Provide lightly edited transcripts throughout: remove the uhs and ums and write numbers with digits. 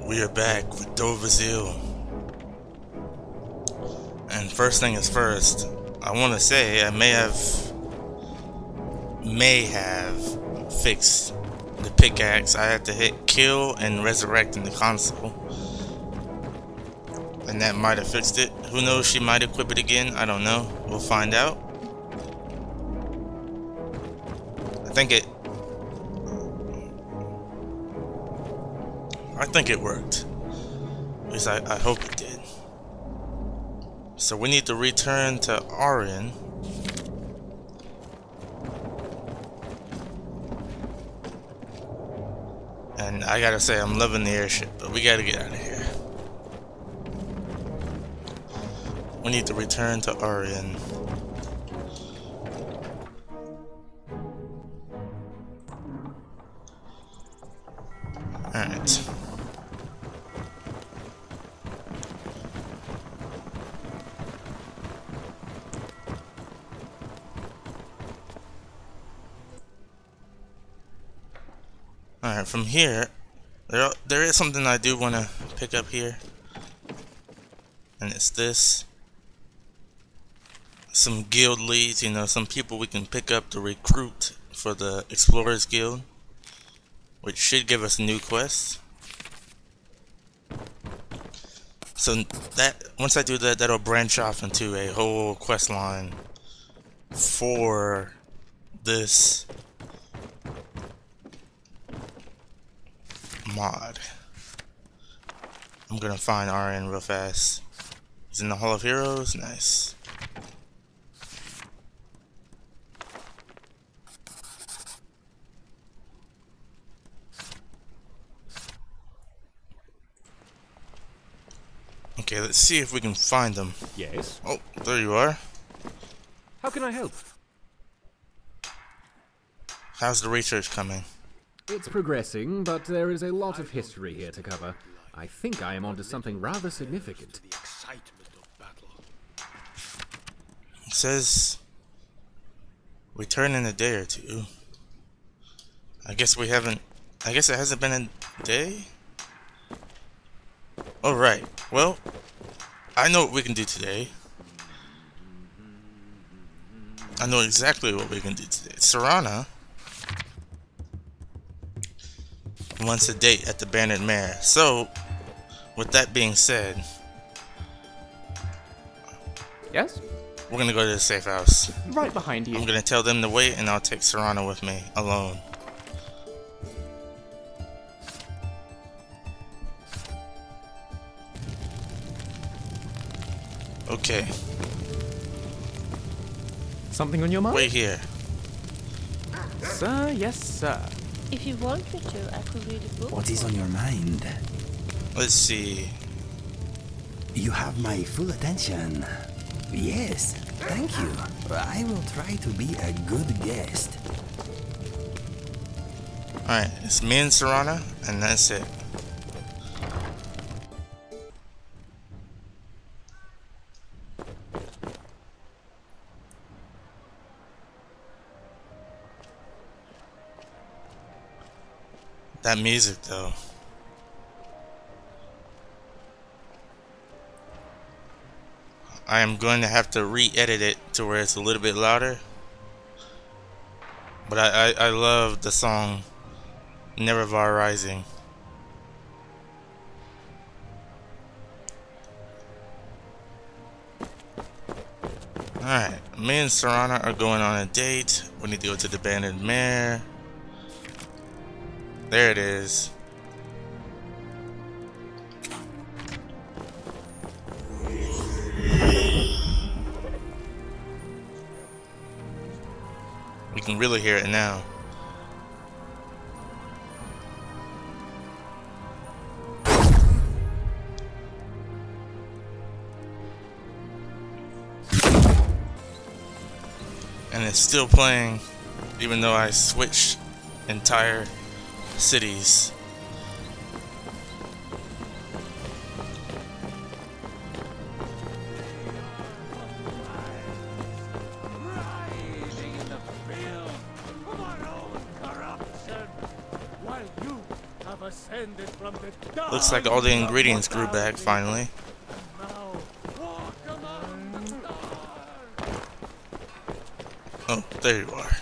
We are back with Dovazil. And first thing is first, I want to say I may have fixed the pickaxe. I had to hit kill and resurrect in the console. And that might have fixed it. Who knows, she might equip it again. I don't know. We'll find out. I think it worked. At least I hope it did. So we need to return to Arian. And I gotta say, I'm loving the airship, but we gotta get out of here. We need to return to Arian. Alright. Alright, from here, there is something I do want to pick up here. And it's this. Some guild leads, you know, some people we can pick up to recruit for the Explorers Guild. Which should give us a new quest. So that once I do that, that'll branch off into a whole quest line for this mod. I'm gonna find Arian real fast. He's in the Hall of Heroes. Nice. Okay, let's see if we can find them. Yes? Oh, there you are. How can I help? How's the research coming? It's progressing, but there is a lot of history here to cover. I think I am onto something rather significant. It says return in a day or two. I guess it hasn't been a day? Alright, well, I know what we can do today. I know exactly what we can do today. Serana wants a date at the Banded Mare. So, with that being said, Yes? we're gonna go to the safe house. Right behind you. I'm gonna tell them to wait and I'll take Serana with me, alone. Okay. Something on your mind? Wait here. Sir, yes, sir. If you want me to, I could read a book. What is on your mind? Let's see. You have my full attention. Yes, thank you. I will try to be a good guest. Alright, it's me and Serana, and that's it. That music, though. I am going to have to re-edit it to where it's a little bit louder. But I love the song Nevervar Rising. Alright, me and Serana are going on a date. We need to go to the Banded Mare. There it is. We can really hear it now. And it's still playing, even though I switched entire cities. While you have Looks like all the ingredients grew back finally. Oh, there you are.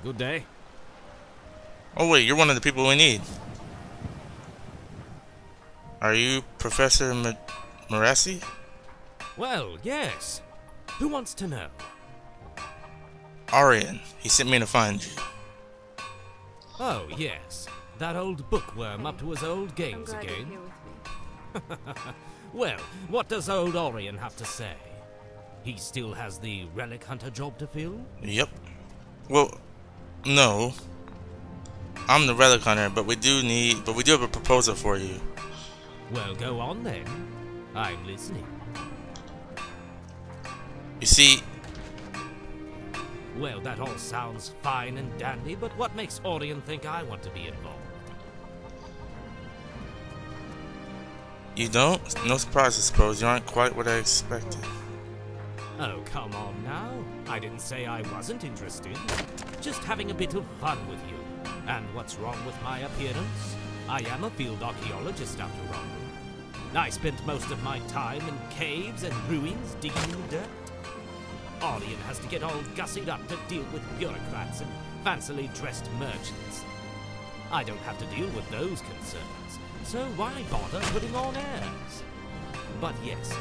Good day. Oh wait, you're one of the people we need. Are you Professor Morassi? Well, yes. Who wants to know? Arian. He sent me to find you. Oh, yes. That old bookworm up to his old games again. Well, what does old Orion have to say? He still has the relic hunter job to fill? Yep. Well, no. I'm the relic hunter, but we do have a proposal for you. Well, go on then. I'm listening. You see, well, that all sounds fine and dandy, but what makes Orion think I want to be involved? you don't? No surprise, I suppose. You aren't quite what I expected. Oh, come on now. I didn't say I wasn't interested. Just having a bit of fun with you. And what's wrong with my appearance? I am a field archaeologist after all. I spent most of my time in caves and ruins digging in the dirt. Orion has to get all gussied up to deal with bureaucrats and fancily dressed merchants. I don't have to deal with those concerns, so why bother putting on airs? But yes,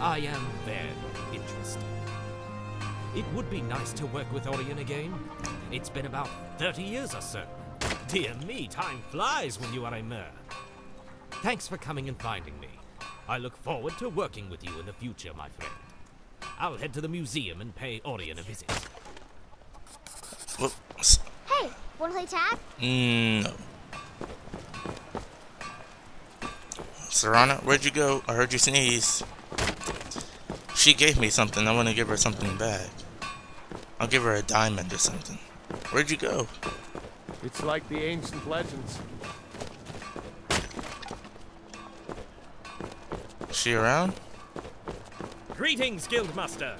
I am very interested. It would be nice to work with Orion again. It's been about 30 years or so. Dear me, time flies when you are a mer. Thanks for coming and finding me. I look forward to working with you in the future, my friend. I'll head to the museum and pay Orion a visit. Whoops. Hey, wanna play tag? No. Serana, where'd you go? I heard you sneeze. She gave me something. I want to give her something back. I'll give her a diamond or something. Where'd you go? It's like the ancient legends. Is she around? Greetings, Guildmaster.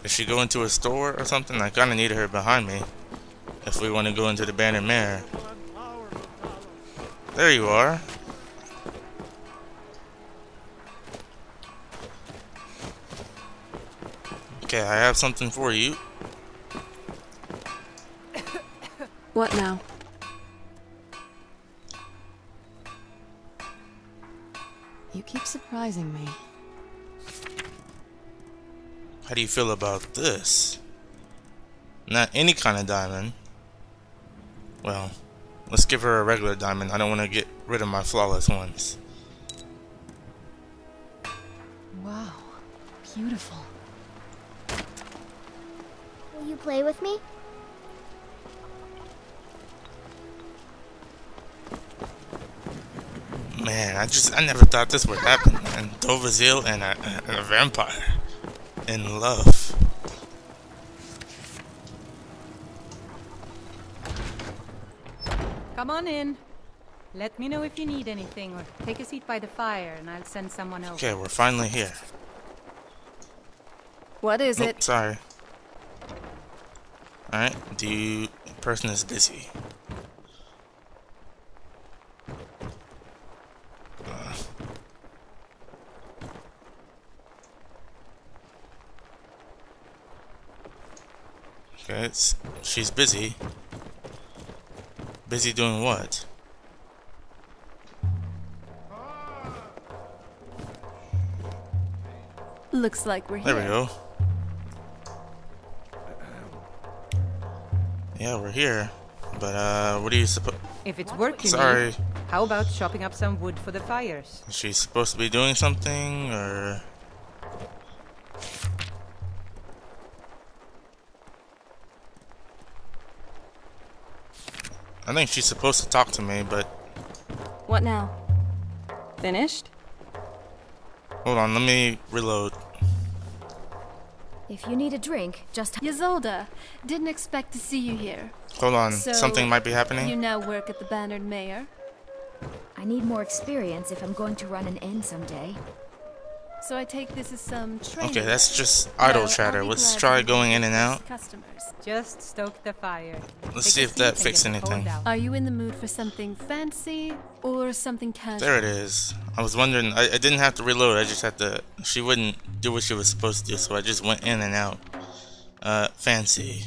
Did she go into a store or something? I kind of need her behind me if we want to go into the Bannered Mare. There you are. Okay, I have something for you. What now? You keep surprising me. How do you feel about this? Not any kind of diamond. Well, let's give her a regular diamond. I don't want to get rid of my flawless ones. Wow. Beautiful. Will you play with me? Man, I never thought this would happen. And Dovazil and a vampire in love. Come on in. Let me know if you need anything, or take a seat by the fire and I'll send someone over. Okay, we're finally here. What is Nope, it? sorry. Alright, the person is busy. Okay, she's busy. Busy doing what? Looks like we're here. There we go. Yeah, we're here. But, what are you supposed... If it's work you Sorry. need, how about chopping up some wood for the fires? Is she supposed to be doing something, or... I think she's supposed to talk to me, but... What now? Finished? Hold on, let me reload. If you need a drink, just... Ysolda, didn't expect to see you here. Hold on, So, something might be happening. You now work at the Bannered Mayor? I need more experience if I'm going to run an inn someday. So I take this as some training. Okay, that's just idle Well, chatter. I'll be Let's glad try to going in meet and out. customers. Just stoke the fire. Let's Take see a if that seat and fixed get the cold anything. out. Are you in the mood for something fancy or something casual? There it is. I was wondering, I didn't have to reload, I just had to, she wouldn't do what she was supposed to do, so I just went in and out. Fancy.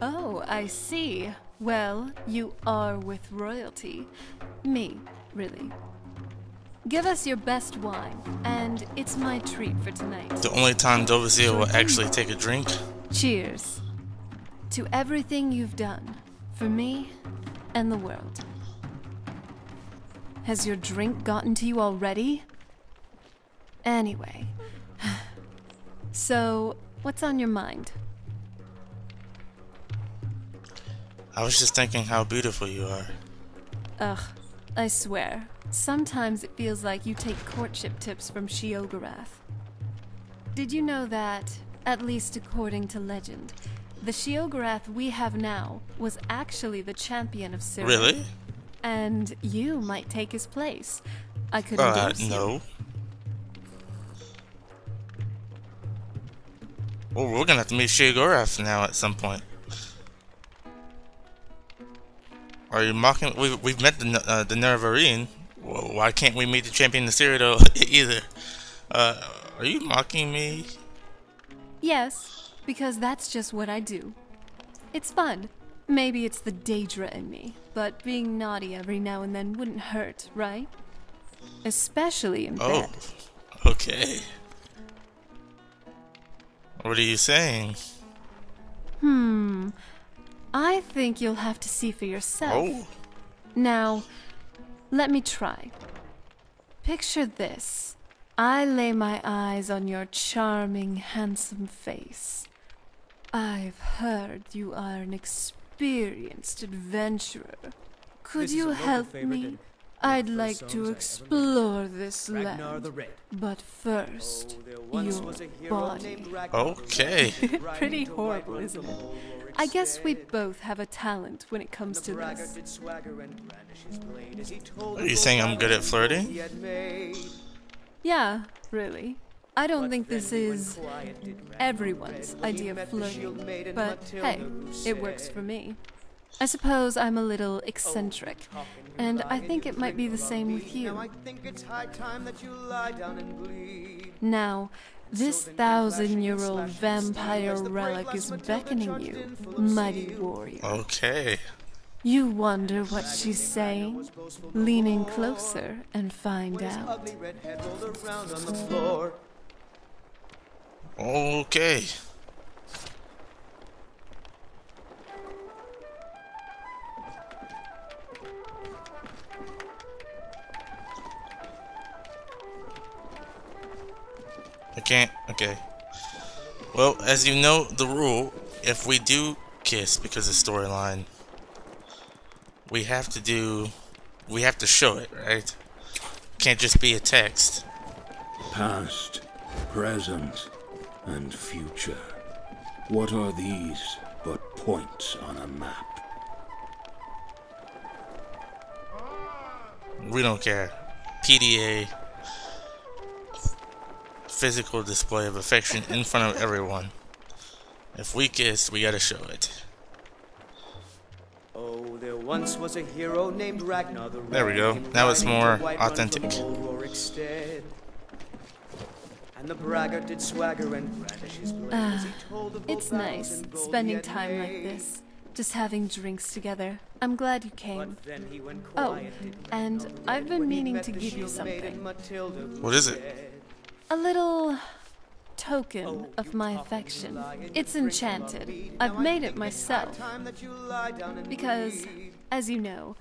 Oh, I see. Well, you are with royalty. Me, really. Give us your best wine, and it's my treat for tonight. The only time Dovazia will actually take a drink. Cheers. To everything you've done, for me and the world. Has your drink gotten to you already? Anyway. So, what's on your mind? I was just thinking how beautiful you are. Ugh, I swear. Sometimes it feels like you take courtship tips from Sheogorath. Did you know that, at least according to legend, the Sheogorath we have now was actually the champion of Skyrim? Really? And you might take his place. I could endorse you. No. Well, we're gonna have to meet Sheogorath now at some point. Are you mocking? We've met the Nervarine. Well, why can't we meet the champion of Cyrodiil either? Are you mocking me? Yes, because that's just what I do. It's fun. Maybe it's the Daedra in me, but being naughty every now and then wouldn't hurt, right? Especially in bed. Oh, okay. What are you saying? I think you'll have to see for yourself. Oh. Now, let me try. Picture this. I lay my eyes on your charming, handsome face. I've heard you are an experienced adventurer. Could you help me? I'd like to explore this land. But first, your body. Okay. Pretty horrible, isn't it? I guess we both have a talent when it comes to this. Are you saying I'm good at flirting? Yeah, really. I don't think this is everyone's idea of flirting, but hey, it works for me. I suppose I'm a little eccentric, and I think it might be the same with you. Now, this 1,000-year-old vampire relic is beckoning you, mighty warrior. Okay. You wonder what she's saying? Lean in closer and find out. Okay. I can't. Okay. Well, as you know, the rule, if we do kiss because of storyline, we have to show it, right? Can't just be a text. Past, present, and future. What are these but points on a map? We don't care. PDA. Physical display of affection in front of everyone. If we kiss, we gotta show it. Oh, there once was a hero named Ragnar the There we go. Now it's more authentic. And the braggart did swagger and brandish his blade as he told of It's nice spending time like this, just having drinks together. I'm glad you came. Oh, and I've been meaning to give you something. What is it? A little token of my affection. It's enchanted. I've made it myself. Because, as you know,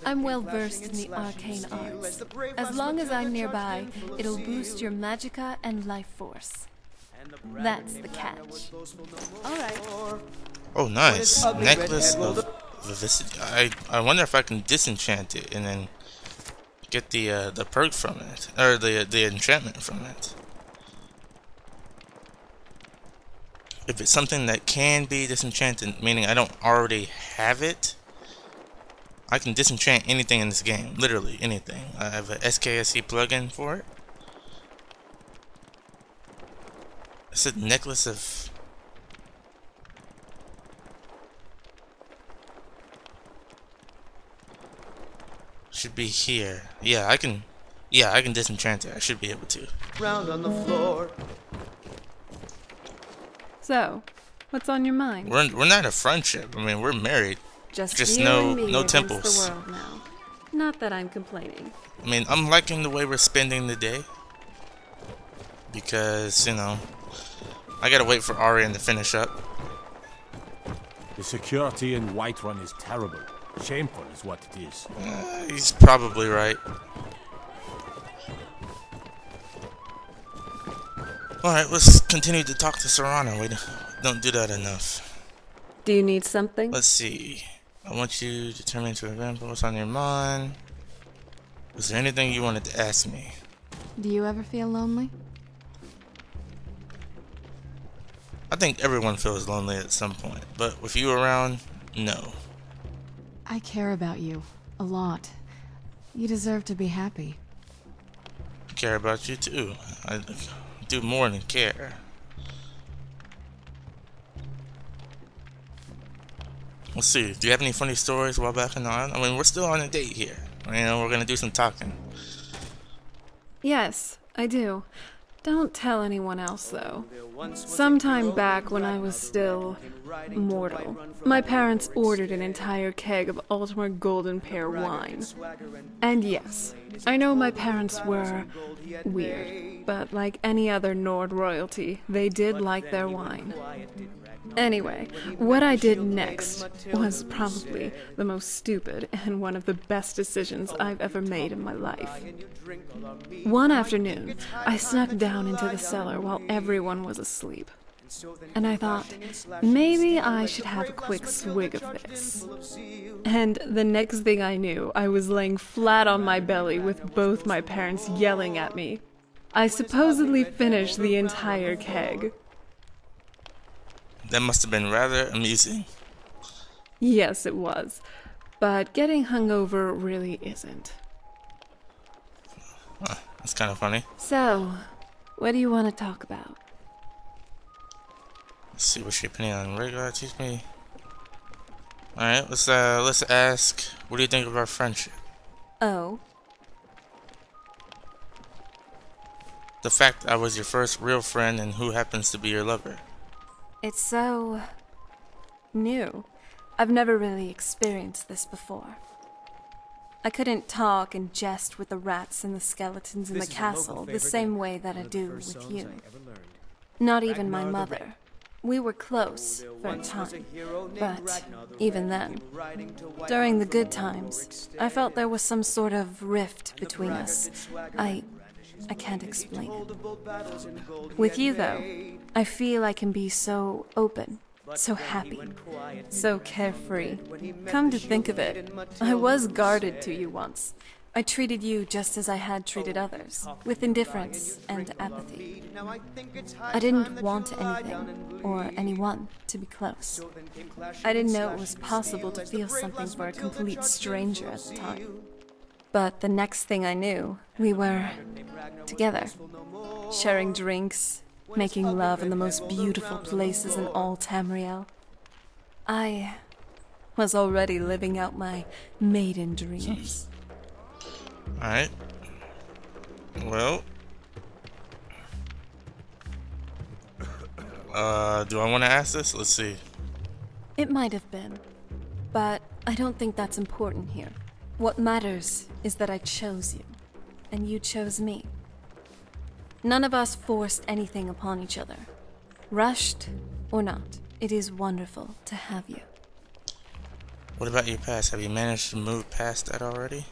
I'm well versed in the arcane arts. As long as I'm nearby, it'll boost your magicka and life force. That's the catch. Alright. Oh, nice. Necklace of Vivacity. I wonder if I can disenchant it and then get the perk from it, or the enchantment from it. If it's something that can be disenchanted, meaning I don't already have it, I can disenchant anything in this game. Literally anything. I have a SKSE plugin for it. It's a necklace of... Should be here. Yeah, I can disenchant it. I should be able to. Round on the floor. So, what's on your mind? We're not a friendship. I mean, we're married. Just you no and me no against temples. the world now. Not that I'm complaining. I mean, I'm liking the way we're spending the day. Because, you know, I gotta wait for Arian to finish up. The security in Whiterun is terrible. Shameful is what it is. He's probably right. Alright, let's continue to talk to Serana. We don't do that enough. Do you need something? Let's see. I want you to turn me into a vampire. What's on your mind? Was there anything you wanted to ask me? Do you ever feel lonely? I think everyone feels lonely at some point, but with you around, no. I care about you. A lot. You deserve to be happy. I care about you too. I do more than care. Let's see. Do you have any funny stories while back in the island? I mean, we're still on a date here. You know, we're gonna do some talking. Yes, I do. Don't tell anyone else, though. Sometime back when I was still mortal, my parents ordered an entire keg of Ultimate Golden Pear wine. And yes, I know my parents were weird, but like any other Nord royalty, they did like their wine. Anyway, what I did next was probably the most stupid and one of the best decisions I've ever made in my life. One afternoon, I snuck down into the cellar while everyone was asleep. And I thought, maybe I should have a quick swig of this. And the next thing I knew, I was laying flat on my belly with both my parents yelling at me. I supposedly finished the entire keg. That must have been rather amusing. Yes, it was. But getting hungover really isn't. That's kind of funny. So, what do you want to talk about? Let's see what's your opinion on regular. Teach me. Alright, let's ask, what do you think of our friendship? Oh? The fact I was your first real friend and who happens to be your lover. It's so new. I've never really experienced this before. I couldn't talk and jest with the rats and the skeletons in the castle the same way that I do with you. Not even my mother. We were close for a time, but even then, during the good times, I felt there was some sort of rift between us. I can't explain it. With you, though, I feel I can be so open, so happy, so carefree. Come to think of it, I was guarded to you once. I treated you just as I had treated others, with indifference and apathy. I didn't want anything, or anyone, to be close. I didn't know it was possible to feel something for a complete stranger at the time. But the next thing I knew, we were together, sharing drinks, making love in the most beautiful places in all Tamriel. I was already living out my maiden dreams. Alright. Well. Do I want to ask this? Let's see. It might have been, but I don't think that's important here. What matters is that I chose you, and you chose me. None of us forced anything upon each other. Rushed or not, it is wonderful to have you. What about your past? Have you managed to move past that already?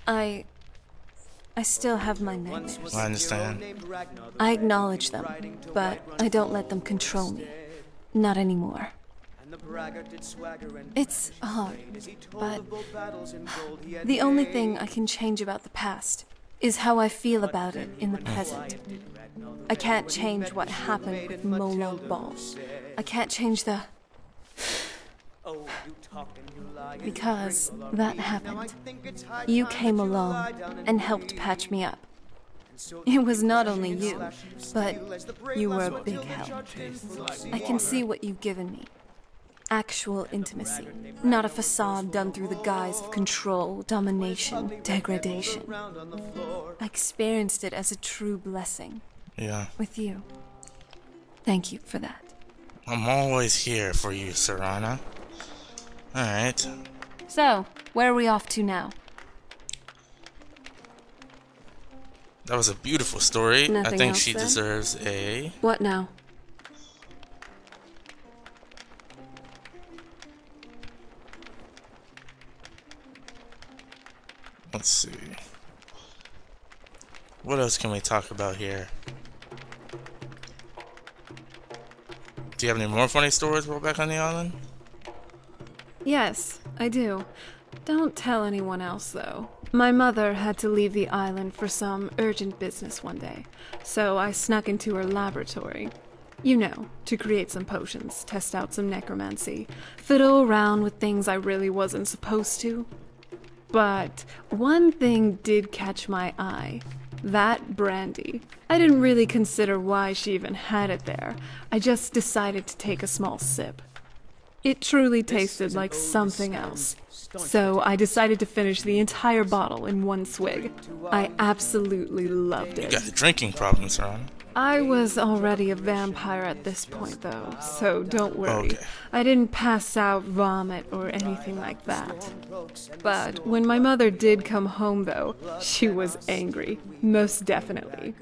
I still have my nightmares. I understand. I acknowledge them, but I don't let them control me. Not anymore. It's hard, but the only thing I can change about the past is how I feel about it in the present. I can't change what happened with Molong Ball. I can't change the... because that happened. You came along and helped patch me up. It was not only you, but you were a big help. I can see what you've given me. Actual intimacy, not a facade done through the guise of control, domination, degradation. I experienced it as a true blessing. Yeah. With you. Thank you for that. I'm always here for you, Serana. Alright. So, where are we off to now? That was a beautiful story. Nothing I think else, she then? deserves a... What now? Let's see. What else can we talk about here? Do you have any more funny stories while back on the island? Yes, I do. Don't tell anyone else, though. My mother had to leave the island for some urgent business one day, so I snuck into her laboratory. You know, to create some potions, test out some necromancy, fiddle around with things I really wasn't supposed to. But one thing did catch my eye. That brandy. I didn't really consider why she even had it there. I just decided to take a small sip. It truly tasted like something else. So I decided to finish the entire bottle in one swig. I absolutely loved You it. got a drinking problem, Serana. I was already a vampire at this point, though, so don't worry. Okay. I didn't pass out, vomit, or anything like that. But when my mother did come home, though, she was angry. Most definitely.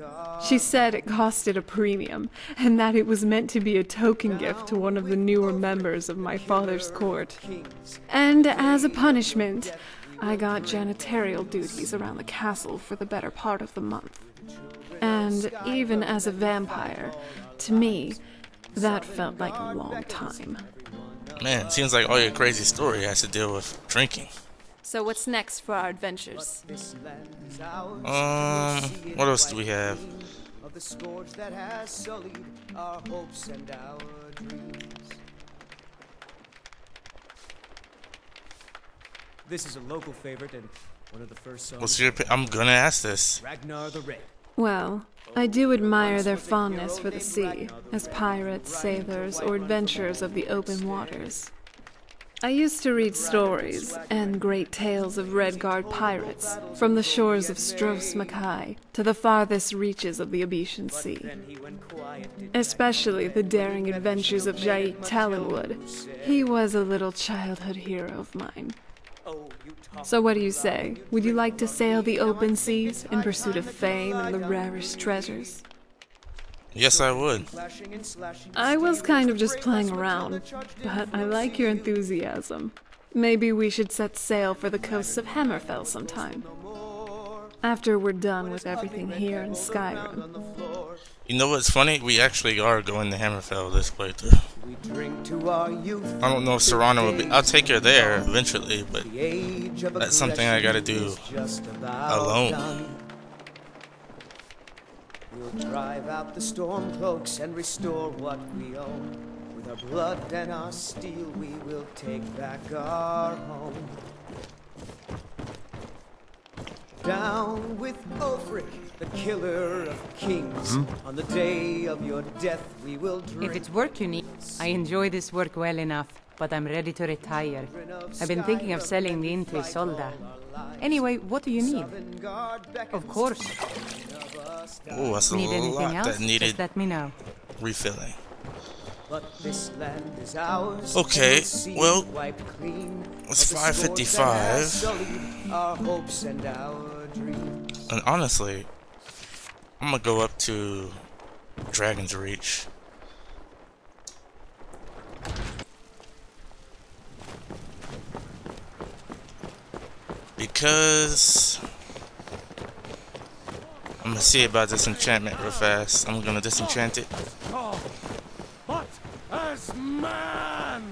She said it costed a premium, and that it was meant to be a token gift to one of the newer members of my father's court. And as a punishment, I got janitorial duties around the castle for the better part of the month. And even as a vampire, to me, that felt like a long time. Man, it seems like all your crazy story has to deal with drinking. So what's next for our adventures? What else do we have? Of the scourge that has sullied our hopes and our dreams. This is a local favorite and one of the first songs. What's your I'm gonna ask this. Ragnar the Red. Well, I do admire their fondness for the sea, as pirates, sailors, or adventurers of the open waters. I used to read stories and great tales of Redguard pirates, from the shores of Stros Mackay to the farthest reaches of the Abetian Sea. Especially the daring adventures of Jait Talonwood. He was a little childhood hero of mine. So what do you say? Would you like to sail the open seas in pursuit of fame and the rarest treasures? Yes, I would. I was kind of just playing around, but I like your enthusiasm. Maybe we should set sail for the coasts of Hammerfell sometime. After we're done with everything here in Skyrim. You know what's funny? We actually are going to Hammerfell this playthrough. I don't know if Serana will be. I'll take her there eventually, but that's something I gotta do alone. We'll drive out the storm cloaks and restore what we own. With our blood and our steel, we will take back our home. Down with Ulfric, the killer of kings. On the day of your death, we will drink. If it's work you need, I enjoy this work well enough, but I'm ready to retire. I've been thinking of selling the inn to Isolda. Anyway, what do you need? Of course. Oh, that's a Need anything lot else? that needed Just let me know. refilling. But this land is ours. Okay, well, it's Of the scourge that has 5:55. sullied our hopes and our dreams. And honestly, I'm gonna go up to Dragon's Reach. Because I'm gonna see about disenchantment real fast. I'm gonna disenchant it. Oh, but as man!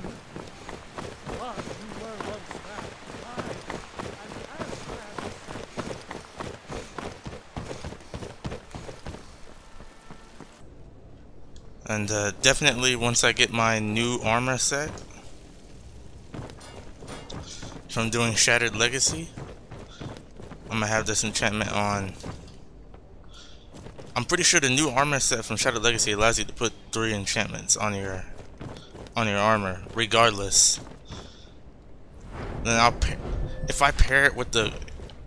And definitely once I get my new armor set from doing Shattered Legacy, I'm gonna have this enchantment on I'm pretty sure the new armor set from Shadow Legacy allows you to put 3 enchantments on your armor, regardless. Then if I pair it with the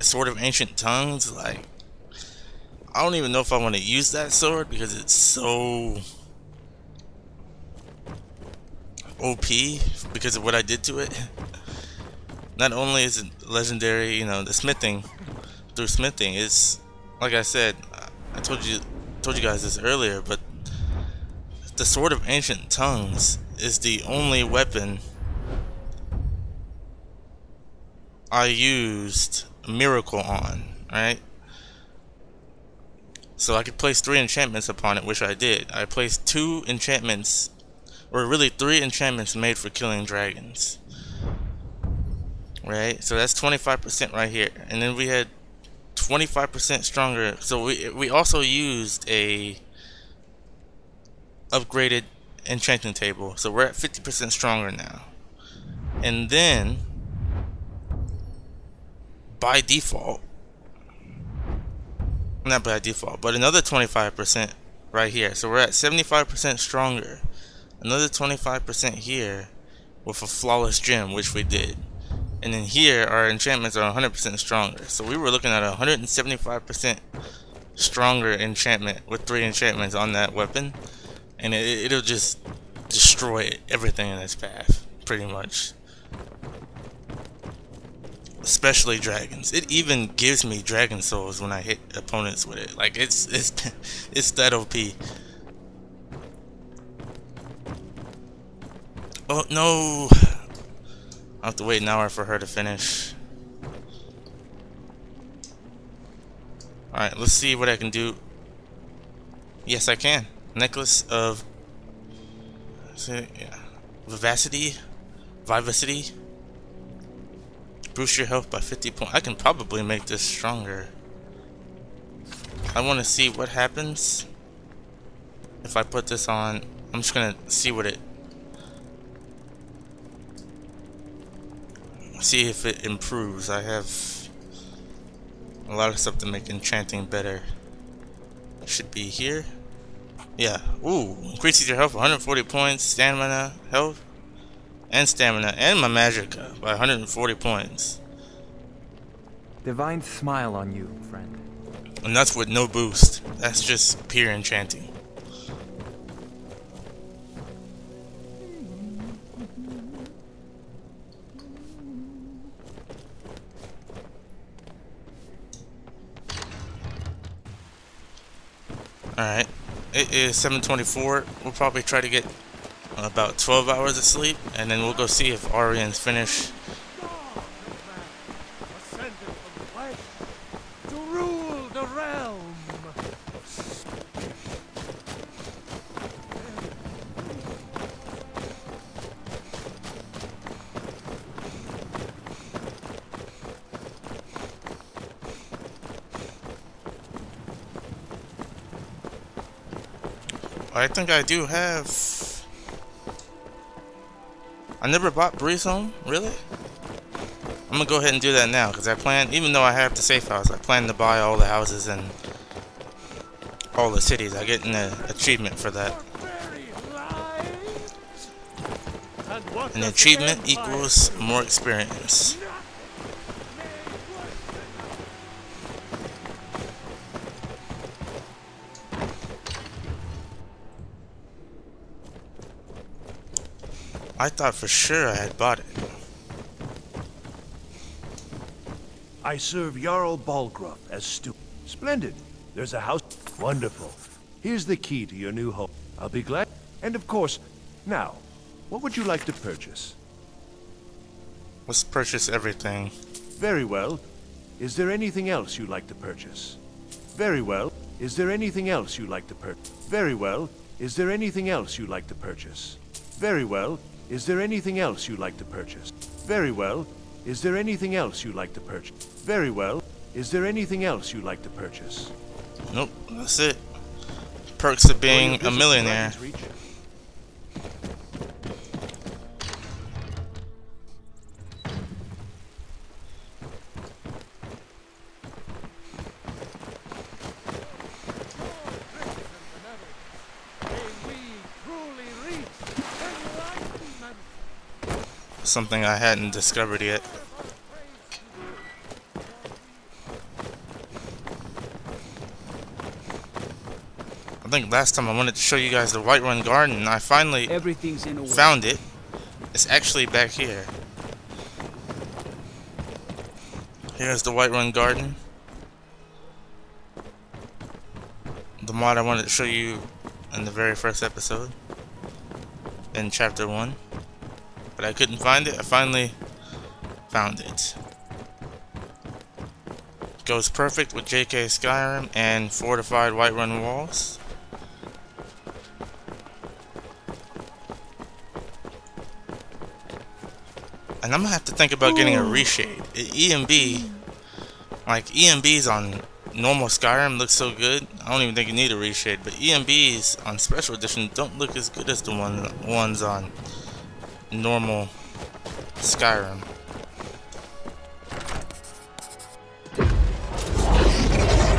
Sword of Ancient Tongues, like, I don't even know if I want to use that sword because it's so OP because of what I did to it. Not only is it legendary, you know, the smithing through smithing is, like I said, I told you guys this earlier, but the Sword of Ancient Tongues is the only weapon I used a miracle on, right? So I could place 3 enchantments upon it, which I did. I placed 2 enchantments, or really 3 enchantments made for killing dragons. Right? So that's 25% right here. And then we had 25% stronger. So we also used a upgraded enchanting table. So we're at 50% stronger now. And then by default, not by default, but another 25% right here. So we're at 75% stronger. Another 25% here with a flawless gem, which we did. And then here our enchantments are 100% stronger. So we were looking at a 175% stronger enchantment with 3 enchantments on that weapon. And it'll just destroy everything in its path, pretty much. Especially dragons. It even gives me dragon souls when I hit opponents with it. Like it's that OP. Oh no! I have to wait an hour for her to finish. Alright, let's see what I can do. Yes, I can. Necklace of Vivacity. Boost your health by 50 points. I can probably make this stronger. I want to see what happens if I put this on. I'm just gonna see what see if it improves. I have a lot of stuff to make enchanting better. Should be here. Yeah. Ooh, increases your health 140 points, stamina, health, and stamina, and my magicka by 140 points. Divine smile on you, friend. And that's with no boost. That's just pure enchanting. Alright, it is 7:24. We'll probably try to get about 12 hours of sleep, and then we'll go see if Arian's finished. To rule the realm. I think I do have. I never bought Breeze Home, really? I'm gonna go ahead and do that now, because I plan, even though I have the safe house, I plan to buy all the houses and all the cities. I get an achievement for that. An achievement equals more experience. I thought for sure I had bought it. I serve Jarl Balgruff as steward. Splendid. There's a house. Wonderful. Here's the key to your new home. I'll be glad. And of course, now, what would you like to purchase? Let's purchase everything. Very well. Is there anything else you'd like to purchase? Very well. Is there anything else you'd like to purchase? Very well. Is there anything else you'd like to purchase? Very well. Is there anything else you'd like to purchase? Very well. Is there anything else you'd like to purchase? Very well. Is there anything else you'd like to purchase? Nope, that's it. Perks of being a millionaire. something I hadn't discovered yet. I think last time I wanted to show you guys the Whiterun Garden. I finally found it. It's actually back here. Here's the Whiterun Garden. The mod I wanted to show you in the very first episode. In chapter 1. But I couldn't find it. I finally found it. Goes perfect with JK Skyrim and fortified Whiterun walls. And I'm gonna have to think about getting a reshade. EMB, like EMBs on normal Skyrim look so good. I don't even think you need a reshade. But EMBs on Special Edition don't look as good as the ones on normal Skyrim.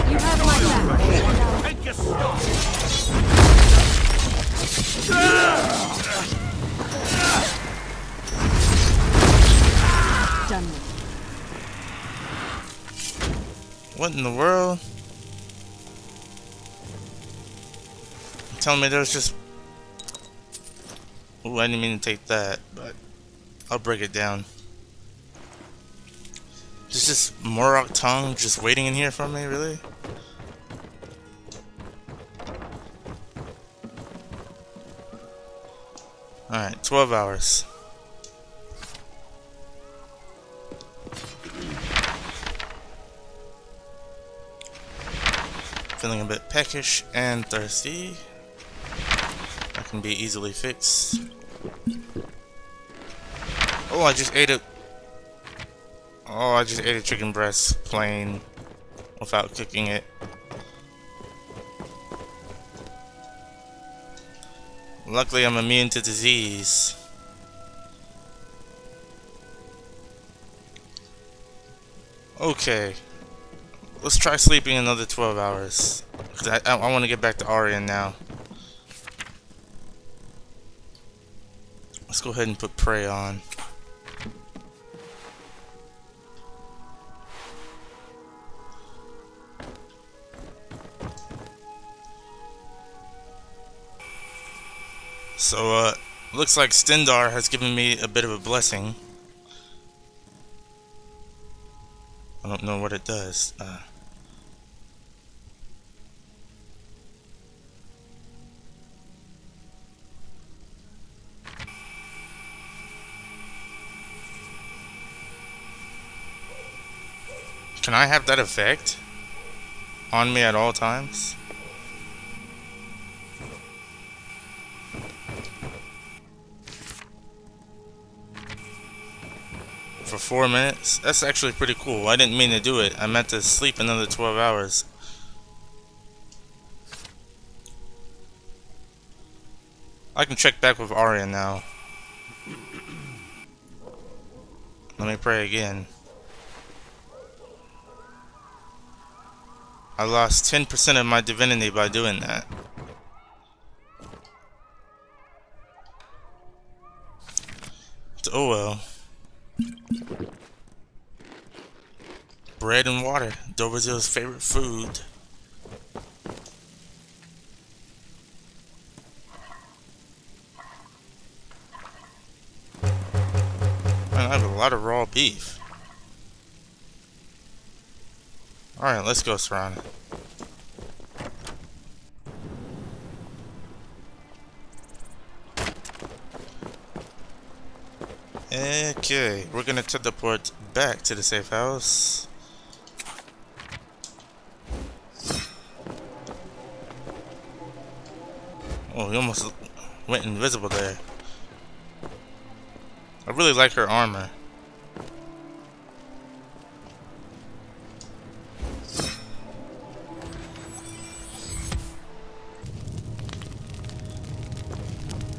You have my back. Take your stop. Done. What in the world? You're telling me there's just... Ooh, I didn't mean to take that, but I'll break it down. There's just Morok tongue just waiting in here for me, really? Alright, 12 hours. Feeling a bit peckish and thirsty. That can be easily fixed. Oh, I just ate a... Oh, I just ate a chicken breast plain without cooking it. Luckily, I'm immune to disease. Okay. Let's try sleeping another 12 hours. Cause I want to get back to Aryan now. Let's go ahead and put Prey on. So, looks like Stendarr has given me a bit of a blessing. I don't know what it does. Can I have that effect on me at all times? For 4 minutes? That's actually pretty cool. I didn't mean to do it. I meant to sleep another 12 hours. I can check back with Aryan now. Let me pray again. I lost 10% of my divinity by doing that. Oh well. Bread and water, Dobrazil's favorite food. Man, I have a lot of raw beef. Alright, let's go, Serana. Okay, we're gonna teleport back to the safe house. Oh, he almost went invisible there. I really like her armor.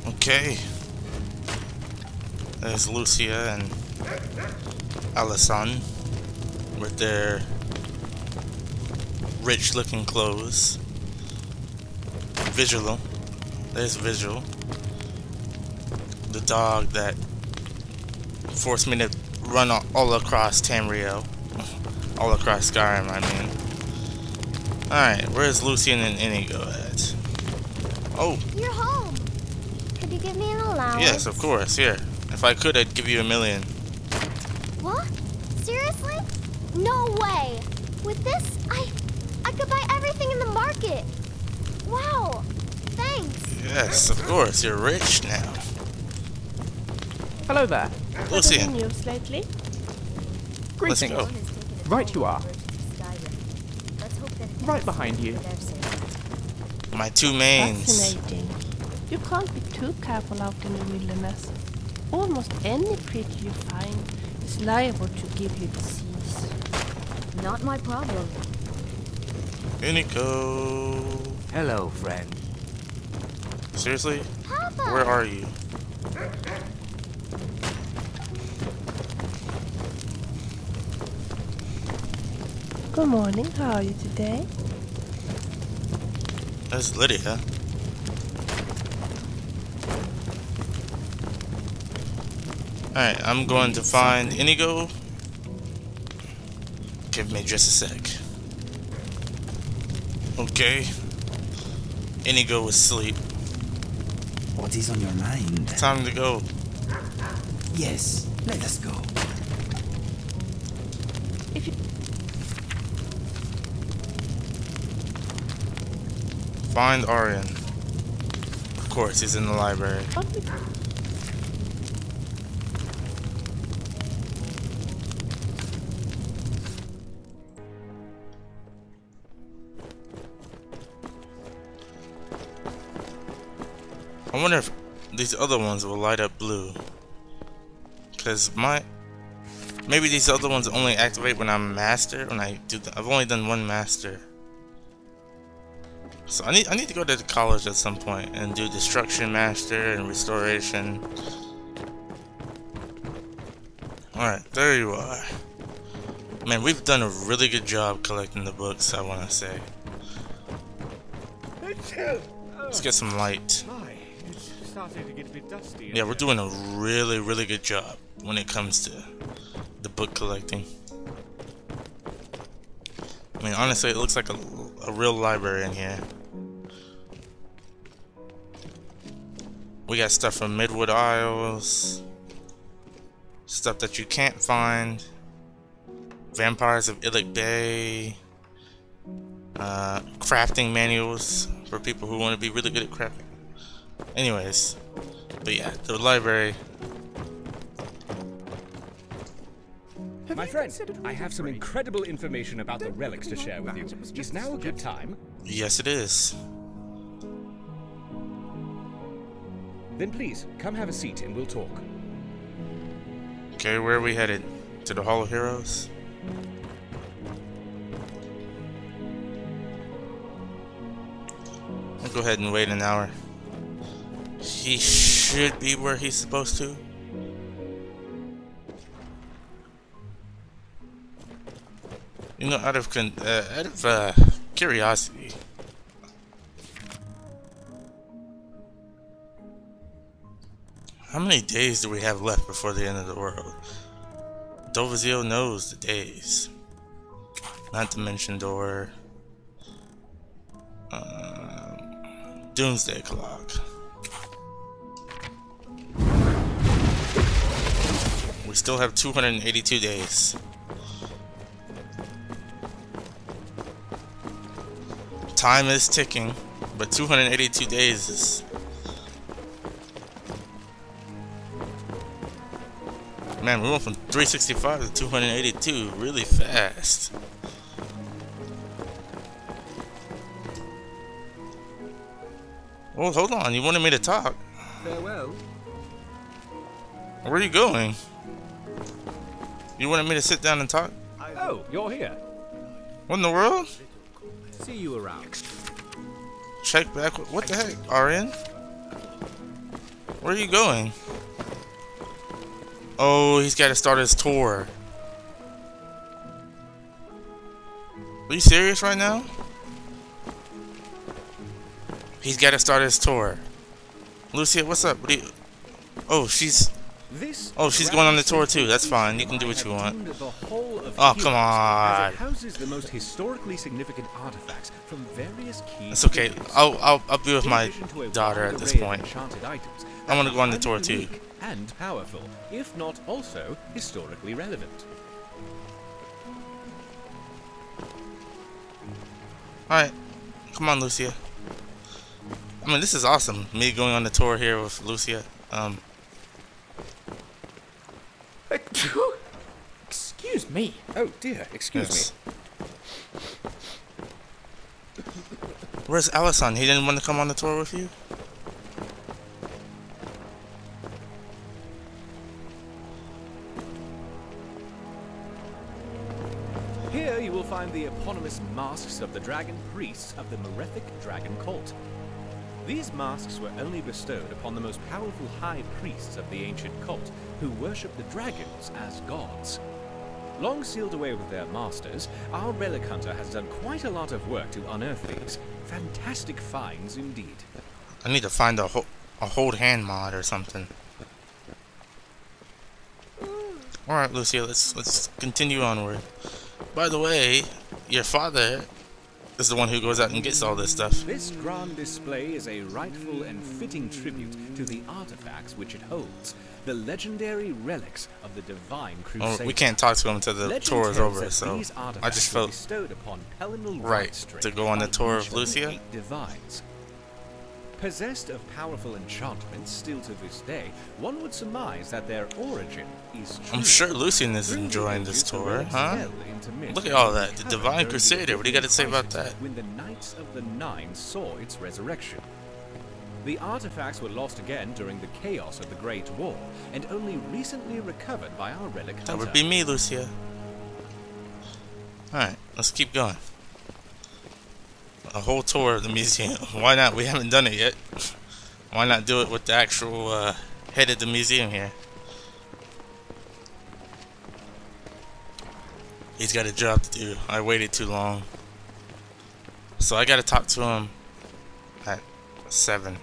Okay. There's Lucia and Alison with their rich looking clothes. Visual. There's Visual. The dog that force me to run all across Tamriel. All across Skyrim, I mean. Alright, where's Lucian and Inigo at? Oh! You're home! Could you give me an allowance? Yes, of course, here. If I could, I'd give you $1 million. What? Seriously? No way! With this, I could buy everything in the market! Wow! Thanks! Yes, of course, you're rich now. Hello there. Lucian. News lately? Let's go. Right you are. Right behind you. My two mains. Fascinating. You can't be too careful out in the wilderness. Almost any creature you find is liable to give you disease. Not my problem. Inigo. Hello, friend. Seriously? Papa! Where are you? Good morning, how are you today? That's Lydia. Alright, I'm going to find Inigo. Give me just a sec. Okay. Inigo is asleep. What is on your mind? Time to go. Yes, let us go. If you Find Aryan. Of course, he's in the library. I wonder if these other ones will light up blue. Cause maybe these other ones only activate when I'm master. When I've only done one master. So I need to go to the college at some point and do destruction master and restoration. Alright, there you are. Man, we've done a really good job collecting the books, I wanna say. Let's get some light. It's starting to get a bit dusty. Yeah, we're doing a really, really good job when it comes to the book collecting. I mean, honestly, it looks like a real library in here. We got stuff from Midwood Isles, stuff that you can't find, Vampires of Illic Bay, crafting manuals for people who want to be really good at crafting. Anyways, but yeah, the library. My friend, I have some incredible information about the relics to share with you. Is now a good time? Yes, it is. Then please, come have a seat and we'll talk. Okay, where are we headed? To the Hall of Heroes? I'll go ahead and wait an hour. He should be where he's supposed to. You know, out of curiosity, how many days do we have left before the end of the world? Dovazio knows the days. Not to mention Doomsday Clock. We still have 282 days. Time is ticking, but 282 days is... Man, we went from 365 to 282 really fast. Well, hold on, you wanted me to talk. Farewell. Where are you going? You wanted me to sit down and talk? Oh, you're here. What in the world? See you around. Check back. What the heck, Aryan? Where are you going? Oh, he's got to start his tour. Are you serious right now? He's got to start his tour. Lucia, what's up? What do you... Oh, she's... Oh, she's going on the tour too. That's fine. You can do what you want. Oh, come on. It houses the most historically significant artifacts from various key. It's okay. I'll be with my daughter at this point. I want to go on the tour too. And powerful, if not also historically relevant. Alright. Come on, Lucia. I mean, this is awesome. Me going on the tour here with Lucia. Excuse me. Oh dear, excuse me. Where's Allison? He didn't want to come on the tour with you? Here you will find the eponymous masks of the dragon priests of the Malefic Dragon Cult. These masks were only bestowed upon the most powerful high priests of the ancient cult, who worshipped the dragons as gods. Long sealed away with their masters, our relic hunter has done quite a lot of work to unearth these. Fantastic finds indeed. I need to find a hold hand mod or something. Alright, Lucia, let's continue onward. By the way, your father is the one who goes out and gets all this stuff. This grand display is a rightful and fitting tribute to the artifacts which it holds, the legendary relics of the Divine Crusade. Well, we can't talk to him until the tour is over, so I just felt right to go on the tour of Lucia. Divines. Possessed of powerful enchantments still to this day, one would surmise that their origin is true. I'm sure Lucian is enjoying this tour, huh? Look at all that. The Divine Crusader. What do you got to say about that? When the Knights of the Nine saw its resurrection. The artifacts were lost again during the chaos of the Great War, and only recently recovered by our relic hunter. That would be me, Lucia. Alright, let's keep going. A whole tour of the museum. Why not? We haven't done it yet. Why not do it with the actual head of the museum here? He's got a job to do. I waited too long. So I gotta talk to him at 7.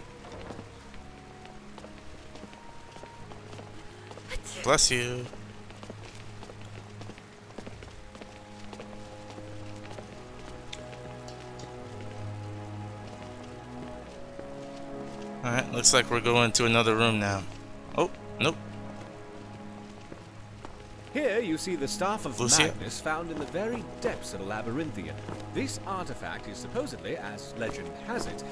Bless you. Alright, looks like we're going to another room now. Oh, nope. Here you see the Staff of Lucia? Madness found in the very depths of Labyrinthian. This artifact is supposedly, as legend has it,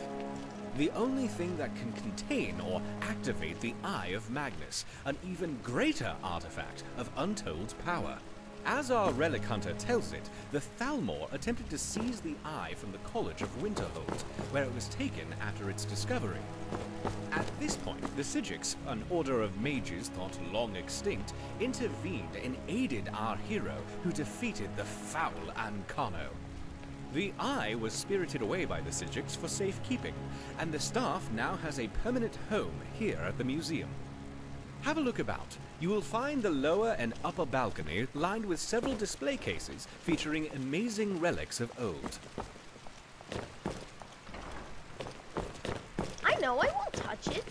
the only thing that can contain or activate the Eye of Magnus, an even greater artifact of untold power. As our relic hunter tells it, the Thalmor attempted to seize the eye from the College of Winterhold, where it was taken after its discovery. At this point, the Sigics, an order of mages thought long extinct, intervened and aided our hero, who defeated the foul Ancano. The eye was spirited away by the Sigics for safekeeping, and the staff now has a permanent home here at the museum. Have a look about. You will find the lower and upper balcony lined with several display cases featuring amazing relics of old. I know, I won't touch it.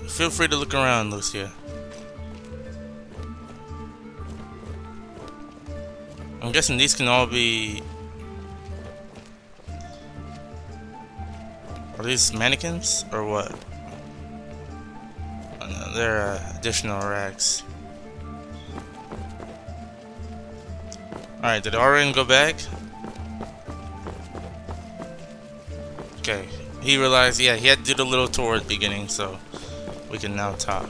Feel free to look around, Lucia. I'm guessing these can all be... Are these mannequins or what? Oh, no, they're additional racks. Alright, did Orion go back? Okay. He realized, yeah, he had to do the little tour at the beginning, so we can now talk.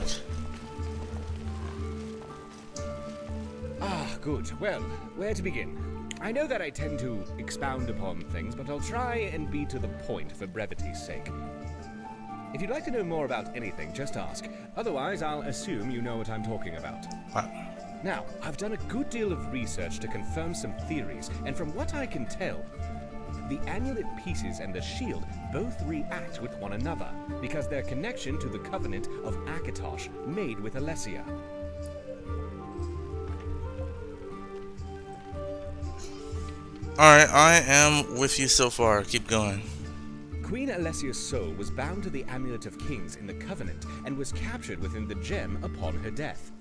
Ah, good. Well, where to begin? I know that I tend to expound upon things, but I'll try and be to the point for brevity's sake. If you'd like to know more about anything, just ask. Otherwise, I'll assume you know what I'm talking about. Now, I've done a good deal of research to confirm some theories, and from what I can tell, the amulet pieces and the shield both react with one another, because their connection to the covenant of Akatosh made with Alessia. Alright, I am with you so far. Keep going. Queen Alessia's soul was bound to the Amulet of Kings in the Covenant and was captured within the gem upon her death.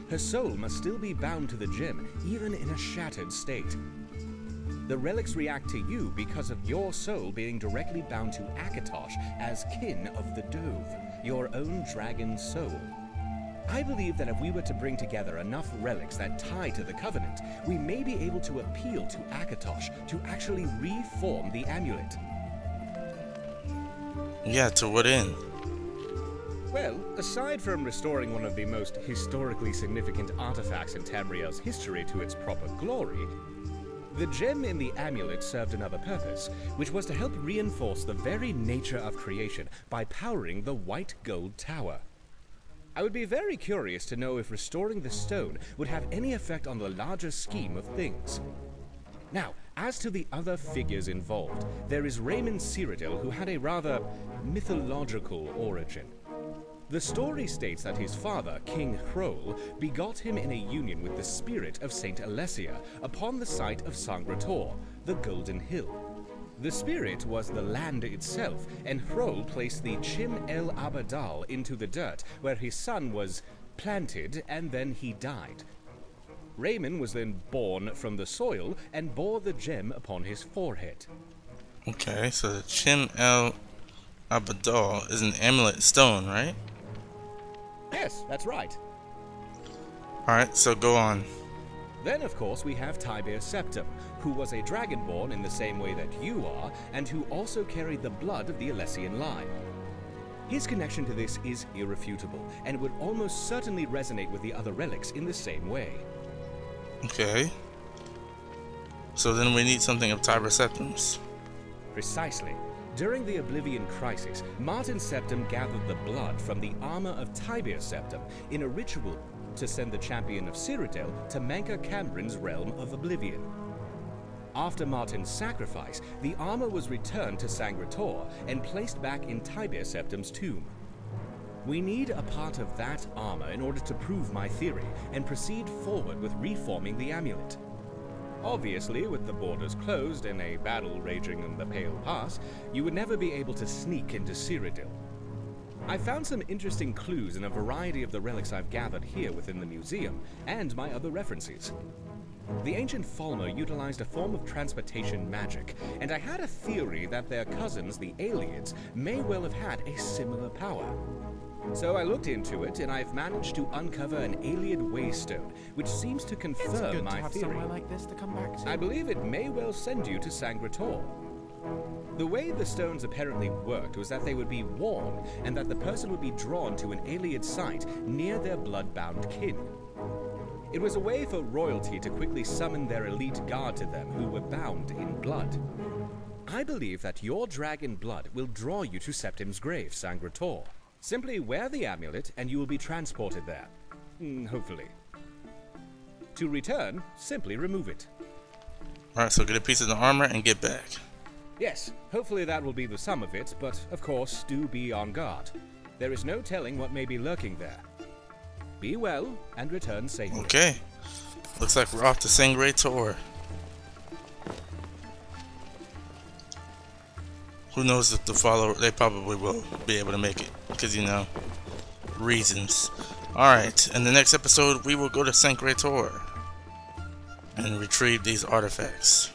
Her soul must still be bound to the gem, even in a shattered state. The relics react to you because of your soul being directly bound to Akatosh as kin of the Dove, your own dragon soul. I believe that if we were to bring together enough relics that tie to the Covenant, we may be able to appeal to Akatosh to actually reform the amulet. Yeah, to what end? Well, aside from restoring one of the most historically significant artifacts in Tamriel's history to its proper glory, the gem in the amulet served another purpose, which was to help reinforce the very nature of creation by powering the White Gold Tower. I would be very curious to know if restoring the stone would have any effect on the larger scheme of things. Now, as to the other figures involved, there is Raymond Cyrodiil, who had a rather mythological origin. The story states that his father, King Hrol, begot him in a union with the spirit of Saint Alessia upon the site of Sangretor, the Golden Hill. The spirit was the land itself, and Hrol placed the Chim El Abadal into the dirt, where his son was planted, and then he died. Raymond was then born from the soil and bore the gem upon his forehead. Okay, so the Chim El Abadal is an amulet stone, right? Yes, that's right. Alright, so go on. Then, of course, we have Tiberius Septim, who was a dragonborn in the same way that you are, and who also carried the blood of the Alessian line. His connection to this is irrefutable, and would almost certainly resonate with the other relics in the same way. Okay. So then we need something of Tiberius Septim's. Precisely. During the Oblivion Crisis, Martin Septim gathered the blood from the armor of Tiberius Septim in a ritual to send the champion of Cyrodiil to Manka Cambrin's realm of Oblivion. After Martin's sacrifice, the armor was returned to Sangretor and placed back in Tiberius Septim's tomb. We need a part of that armor in order to prove my theory and proceed forward with reforming the amulet. Obviously, with the borders closed and a battle raging in the Pale Pass, you would never be able to sneak into Cyrodiil. I found some interesting clues in a variety of the relics I've gathered here within the museum, and my other references. The ancient Falmer utilized a form of transportation magic, and I had a theory that their cousins, the Aliads, may well have had a similar power. So I looked into it, and I've managed to uncover an Aliad waystone, which seems to confirm my theory. Somewhere like this to come back to. I believe it may well send you to Sangretor. The way the stones apparently worked was that they would be worn, and that the person would be drawn to an Aliad site near their blood-bound kin. It was a way for royalty to quickly summon their elite guard to them who were bound in blood. I believe that your dragon blood will draw you to Septim's grave, Sangretor. Simply wear the amulet and you will be transported there. Hopefully. To return, simply remove it. Alright, so get a piece of the armor and get back. Yes, hopefully that will be the sum of it, but of course, do be on guard. There is no telling what may be lurking there. Be well and return safely. Okay. Looks like we're off to Sangretor. Who knows if the follower, they probably will be able to make it. Because, you know, reasons. Alright, in the next episode, we will go to Sangretor and retrieve these artifacts.